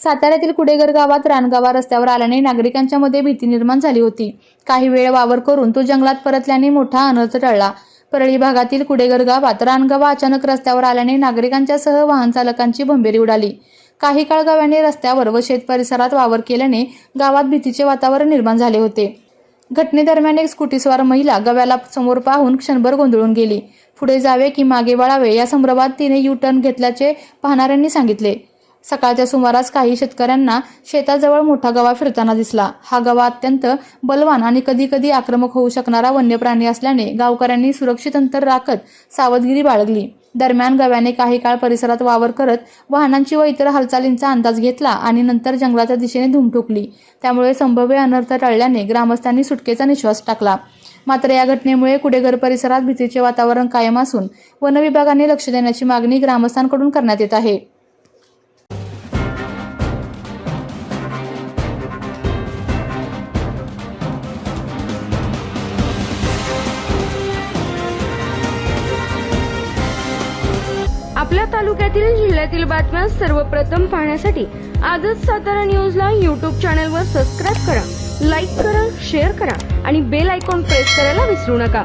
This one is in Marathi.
साताऱ्यातील कुडेगर गावात रानगावा रस्त्यावर आल्याने नागरिकांच्या मध्ये भीती निर्माण झाली होती। काही वेळ वावर करून तो जंगलात परतल्याने मोठा अनर्थ टळला। परळी भागातील कुडेगर गावात रानगावा अचानक रस्त्यावर आल्याने नागरिकांच्यासह वाहन चालकांची भंबेरी उडाली। काही काळ गव्याने रस्त्यावर व शेत परिसरात वावर केल्याने गावात भीतीचे वातावरण निर्माण झाले होते। घटनेदरम्यान एक स्कूटीस्वार महिला गव्याला समोर पाहून क्षणभर गोंधळून गेली। पुढे जावे की मागे वळावे या संदर्भात तिने यू टर्न घेतल्याचे पाहणाऱ्यांनी सांगितले। सकाळच्या सुमारास काही शेतकऱ्यांना शेताजवळ मोठा गवा फिरताना दिसला। हा गवा अत्यंत बलवान आणि कधी कधी आक्रमक होऊ शकणारा वन्य प्राणी असल्याने गावकऱ्यांनी सुरक्षित अंतर राखत सावधगिरी बाळगली। दरम्यान गव्याने काही काळ परिसरात वावर करत वाहनांची व इतर हालचालींचा अंदाज घेतला आणि नंतर जंगलाच्या दिशेने धूम ठोकली। त्यामुळे संभाव्य अनर्थ टळल्याने ग्रामस्थांनी सुटकेचा निश्वास टाकला। मात्र या घटनेमुळे कुडेगर परिसरात भीतीचे वातावरण कायम असून वन विभागाने लक्ष देण्याची मागणी ग्रामस्थांकडून करण्यात येत आहे। आपल्या तालुक्यातील जिल्ह्यातील बातम्या सर्वप्रथम पाहण्यासाठी आजच सातारा न्यूजला YouTube चॅनलवर सबस्क्राइब करा, लाईक करा, शेअर करा आणि बेल आयकॉन प्रेस करायला विसरू नका।